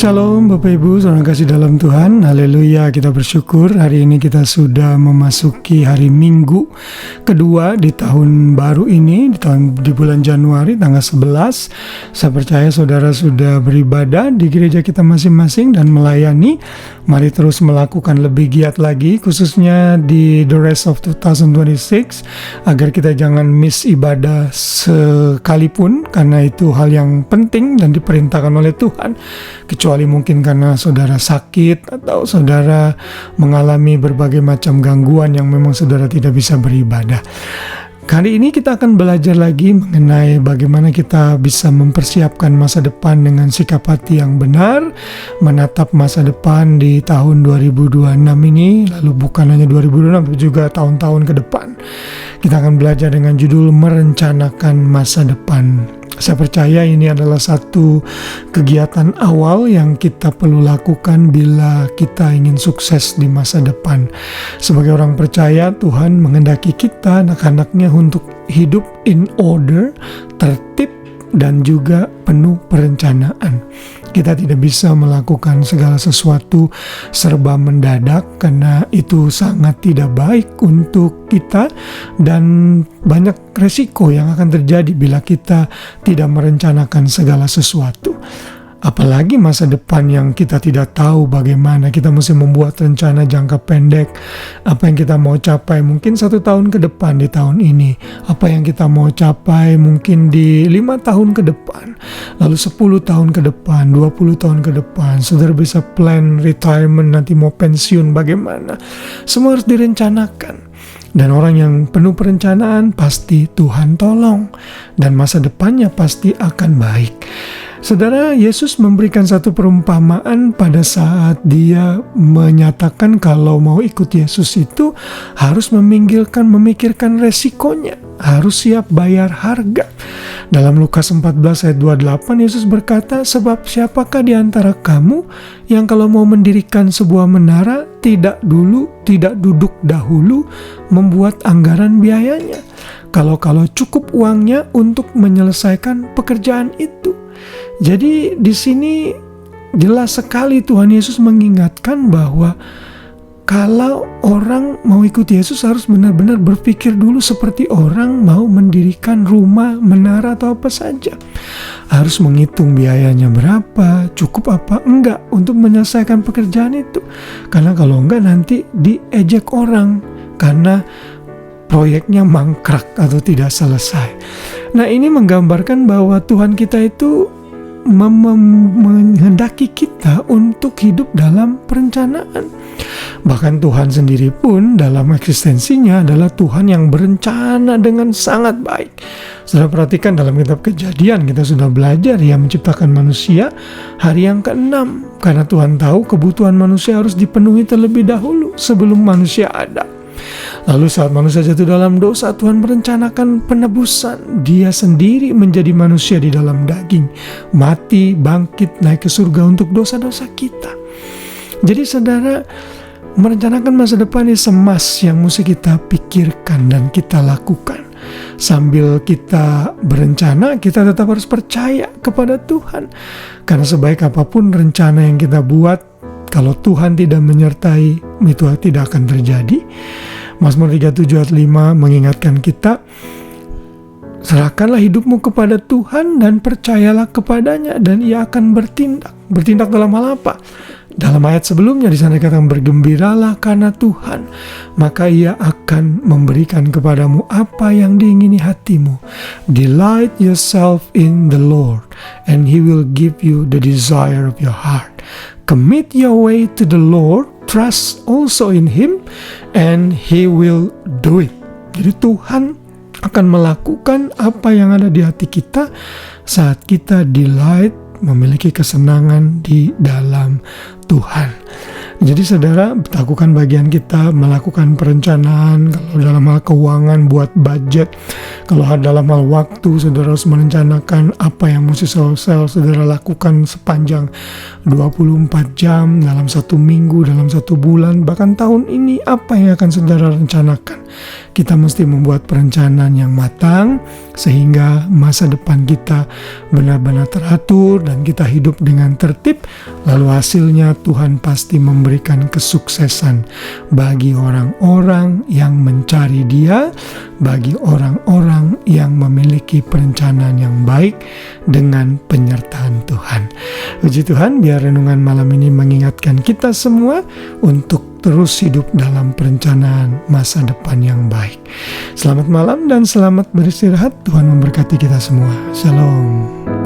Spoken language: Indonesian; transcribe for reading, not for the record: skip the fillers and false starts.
Shalom Bapak Ibu, saudara kasih dalam Tuhan. Haleluya, kita bersyukur hari ini kita sudah memasuki hari Minggu kedua di tahun baru ini, di bulan Januari tanggal 11. Saya percaya saudara sudah beribadah di gereja kita masing-masing dan melayani. Mari terus melakukan lebih giat lagi, khususnya di the rest of 2026, agar kita jangan miss ibadah sekalipun, karena itu hal yang penting dan diperintahkan oleh Tuhan. Kecuali mungkin karena saudara sakit atau saudara mengalami berbagai macam gangguan yang memang saudara tidak bisa beribadah. Kali ini kita akan belajar lagi mengenai bagaimana kita bisa mempersiapkan masa depan dengan sikap hati yang benar, menatap masa depan di tahun 2026 ini, lalu bukan hanya 2026 tapi juga tahun-tahun ke depan. Kita akan belajar dengan judul merencanakan masa depan. Saya percaya ini adalah satu kegiatan awal yang kita perlu lakukan bila kita ingin sukses di masa depan. Sebagai orang percaya, Tuhan menghendaki kita, anak-anaknya, untuk hidup in order, tertib, dan juga penuh perencanaan. Kita tidak bisa melakukan segala sesuatu serba mendadak, karena itu sangat tidak baik untuk kita dan banyak resiko yang akan terjadi bila kita tidak merencanakan segala sesuatu. Apalagi masa depan yang kita tidak tahu bagaimana. Kita mesti membuat rencana jangka pendek. Apa yang kita mau capai mungkin 1 tahun ke depan di tahun ini. Apa yang kita mau capai mungkin di 5 tahun ke depan. Lalu 10 tahun ke depan, 20 tahun ke depan. Saudara bisa plan retirement, nanti mau pensiun bagaimana. Semua harus direncanakan. Dan orang yang penuh perencanaan pasti Tuhan tolong. Dan masa depannya pasti akan baik. Saudara, Yesus memberikan satu perumpamaan pada saat dia menyatakan kalau mau ikut Yesus itu harus memikirkan resikonya, harus siap bayar harga. Dalam Lukas 14 ayat 28, Yesus berkata, "Sebab siapakah di antara kamu yang kalau mau mendirikan sebuah menara tidak duduk dahulu membuat anggaran biayanya, kalau cukup uangnya untuk menyelesaikan pekerjaan itu." Jadi di sini jelas sekali Tuhan Yesus mengingatkan bahwa kalau orang mau ikut Yesus harus benar-benar berpikir dulu seperti orang mau mendirikan rumah, menara atau apa saja. Harus menghitung biayanya berapa, cukup apa enggak untuk menyelesaikan pekerjaan itu. Karena kalau enggak nanti diejek orang karena proyeknya mangkrak atau tidak selesai. Nah, ini menggambarkan bahwa Tuhan kita itu menghendaki kita untuk hidup dalam perencanaan. Bahkan Tuhan sendiri pun dalam eksistensinya adalah Tuhan yang berencana dengan sangat baik. Saudara perhatikan dalam kitab Kejadian, kita sudah belajar Ia menciptakan manusia hari yang ke-6, karena Tuhan tahu kebutuhan manusia harus dipenuhi terlebih dahulu sebelum manusia ada. Lalu saat manusia jatuh dalam dosa, Tuhan merencanakan penebusan. Dia sendiri menjadi manusia di dalam daging, mati, bangkit, naik ke surga untuk dosa-dosa kita. Jadi saudara, merencanakan masa depan ini semas yang mesti kita pikirkan dan kita lakukan. Sambil kita berencana, kita tetap harus percaya kepada Tuhan. Karena sebaik apapun rencana yang kita buat, kalau Tuhan tidak menyertai, itu tidak akan terjadi. Mazmur 37 ayat 5 mengingatkan kita, serahkanlah hidupmu kepada Tuhan dan percayalah kepadanya dan Ia akan bertindak. Bertindak dalam hal apa? Dalam ayat sebelumnya di sana dikatakan, bergembiralah karena Tuhan, maka Ia akan memberikan kepadamu apa yang diingini hatimu. Delight yourself in the Lord, and He will give you the desire of your heart. Commit your way to the Lord, trust also in Him, and He will do it. Jadi Tuhan akan melakukan apa yang ada di hati kita saat kita delight, memiliki kesenangan di dalam Tuhan. Jadi saudara, lakukan bagian kita, melakukan perencanaan. Kalau dalam hal keuangan, buat budget. Kalau dalam hal waktu, saudara harus merencanakan apa yang mesti saudara lakukan sepanjang 24 jam, dalam 1 minggu, dalam 1 bulan, bahkan tahun ini, apa yang akan saudara rencanakan. Kita mesti membuat perencanaan yang matang sehingga masa depan kita benar-benar teratur dan kita hidup dengan tertib. Lalu hasilnya Tuhan pasti memberikan kesuksesan bagi orang-orang yang mencari Dia, bagi orang-orang yang memiliki perencanaan yang baik dengan penyertaan Tuhan. Puji Tuhan, biar renungan malam ini mengingatkan kita semua untuk terus hidup dalam perencanaan masa depan yang baik. Selamat malam dan selamat beristirahat. Tuhan memberkati kita semua. Shalom.